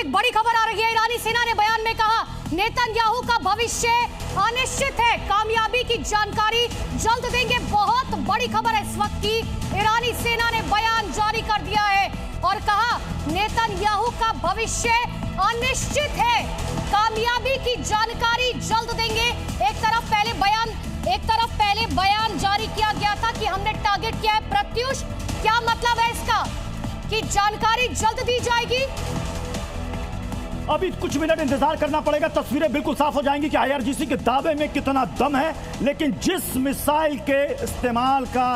एक बड़ी खबर आ रही है। ईरानी सेना ने बयान में कहा नेतन्याहू का भविष्य अनिश्चित है, कामयाबी की जानकारी जल्द देंगे। बहुत बड़ी खबर है इस वक्त की। ईरानी सेना ने बयान जारी कर दिया है और कहा नेतन्याहू का भविष्य अनिश्चित है, कामयाबी की जानकारी जल्द देंगे। एक तरफ पहले बयान जारी किया गया था कि हमने टारगेट किया है। प्रत्युष, क्या मतलब है इसका कि जानकारी जल्द दी जाएगी? अभी कुछ मिनट इंतजार करना पड़ेगा, तस्वीरें बिल्कुल साफ हो जाएंगी कि आईआरजीसी के दावे में कितना दम है। लेकिन जिस मिसाइल के इस्तेमाल का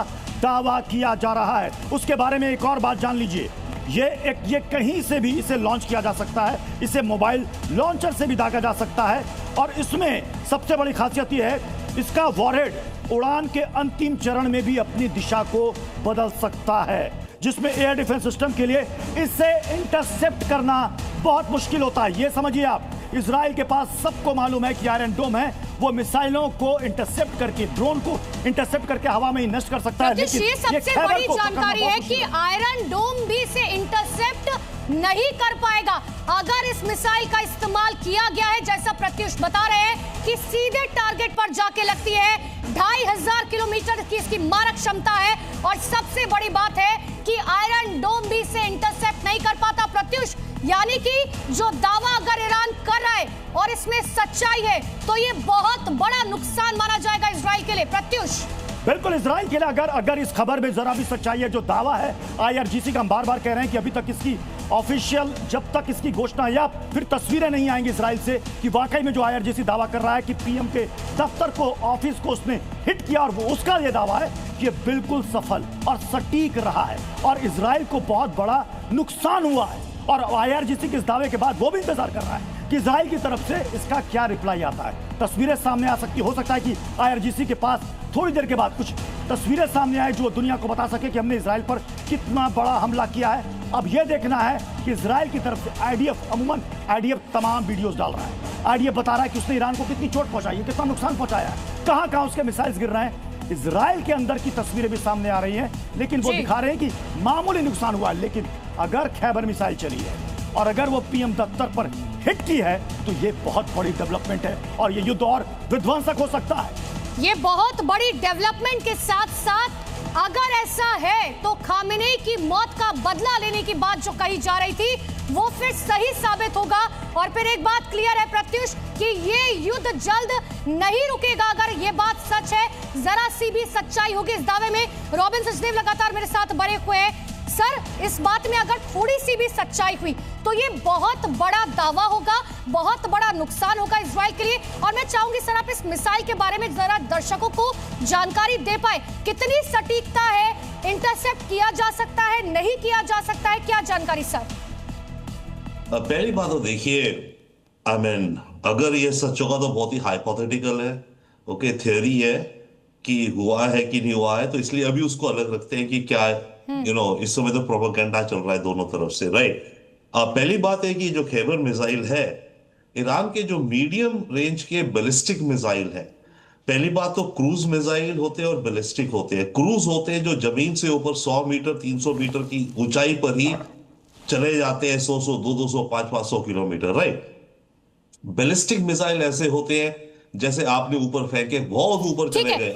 दावा किया जा रहा है उसके बारे में एक और बात जान लीजिए। ये कहीं से भी इसे लॉन्च किया जा सकता है, इसे मोबाइल लॉन्चर से भी दागा जा सकता है। और इसमें सबसे बड़ी खासियत यह है इसका वॉरहेड उड़ान के अंतिम चरण में भी अपनी दिशा को बदल सकता है, जिसमें एयर डिफेंस सिस्टम के लिए इसे इंटरसेप्ट करना बहुत मुश्किल होता है। ये समझिए आप, इजराइल के पास सबको मालूम है कि आयरन डोम है, वो मिसाइलों को इंटरसेप्ट करके, ड्रोन को इंटरसेप्ट करके हवा में ही नष्ट कर सकता है। लेकिन ये सबसे बड़ी जानकारी है कि आयरन डोम भी इसे इंटरसेप्ट नहीं कर पाएगा। अगर इस मिसाइल का इस्तेमाल किया गया है, जैसा प्रत्युष बता रहे हैं कि सीधे टारगेट पर जाके लगती है। 2500 किलोमीटर की इसकी मारक क्षमता है और सबसे बड़ी बात है कि आयरन डोम भी इसे इंटरसेप्ट नहीं कर पाता। प्रत्युष, यानी कि जो दावा अगर ईरान कर रहा है और इसमें सच्चाई है तो ये बहुत बड़ा नुकसान माना जाएगा इजराइल के लिए। प्रत्युष, बिल्कुल, इजराइल के लिए अगर इस खबर में जरा भी सच्चाई है, जो दावा है आईआरजीसी का, हम बार बार कह रहे हैं कि अभी तक इसकी ऑफिशियल, जब तक इसकी घोषणा या फिर तस्वीरें नहीं आएंगी इजराइल से कि वाकई में जो आईआरजीसी दावा कर रहा है कि पीएम के दफ्तर को, ऑफिस को उसने हिट किया, और वो उसका ये दावा है कि ये बिल्कुल सफल और सटीक रहा है और इजराइल को बहुत बड़ा नुकसान हुआ है। और आईआरजीसी के इस दावे के बाद वो भी इंतजार कर रहा है कि इजराइल की तरफ से इसका क्या रिप्लाई आता है। तस्वीरें सामने आ सकती, हो सकता है कि आईआरजीसी के पास थोड़ी देर के बाद कुछ तस्वीरें सामने आए जो दुनिया को बता सके कि हमने इजराइल पर कितना बड़ा हमला किया है। अब यह देखना है कि इजराइल की तरफ से आईडीएफ, अमूमन आईडीएफ तमाम वीडियोस डाल रहा है। आईडीएफ बता रहा है कि उसने ईरान को कितनी चोट पहुंचाई है, कितना नुकसान पहुंचाया है, कहां कहां उसके मिसाइल्स गिर रहे हैं। इजराइल के अंदर की तस्वीरें भी सामने आ रही हैं, लेकिन वो दिखा रहे हैं कि मामूली नुकसान हुआ है। लेकिन अगर खैबर मिसाइल चली है और अगर वो पीएम दफ्तर पर हिट की है तो ये बहुत बड़ी डेवलपमेंट है और ये युद्ध और विध्वंसक हो सकता है। ये बहुत बड़ी डेवलपमेंट के साथ साथ अगर ऐसा है तो खामेनेई की मौत का बदला लेने की बात जो कही जा रही थी वो फिर सही साबित होगा। और फिर एक बात क्लियर है प्रत्युष कि ये युद्ध जल्द नहीं रुकेगा। अगर ये बात सच है, जरा सी भी सच्चाई होगी इस दावे में। रॉबिन सचदेव लगातार मेरे साथ बने हुए हैं। सर, इस बात में अगर थोड़ी सी भी सच्चाई हुई तो ये बहुत बड़ा दावा होगा, बहुत बड़ा नुकसान होगा इजराइल के लिए। और मैं चाहूंगी सर, आप इस मिसाइल के बारे में जरा दर्शकों को जानकारी दे पाए, कितनी सटीकता है, इंटरसेप्ट किया जा सकता है, नहीं किया जा सकता है, क्या जानकारी सर? पहली बात तो देखिए, अगर ये सच होगा तो बहुत ही हाइपोथेटिकल है। ओके, थ्योरी है कि हुआ है कि नहीं हुआ है, तो इसलिए अभी उसको अलग रखते हैं कि क्या है। इस समय तो प्रोपेगेंडा चल रहा है दोनों तरफ से, राइट। पहली बात है कि जो खैबर मिसाइल है, ईरान के जो मीडियम रेंज के बैलिस्टिक मिसाइल है। पहली बात तो क्रूज मिसाइल होते हैं और बैलिस्टिक होते हैं। क्रूज होते हैं जो जमीन से ऊपर 100 मीटर 300 मीटर की ऊंचाई पर ही चले जाते हैं, 100 200 500 किलोमीटर, राइट। बैलिस्टिक मिसाइल ऐसे होते हैं जैसे आपने ऊपर फेंके, बहुत ऊपर चले गए।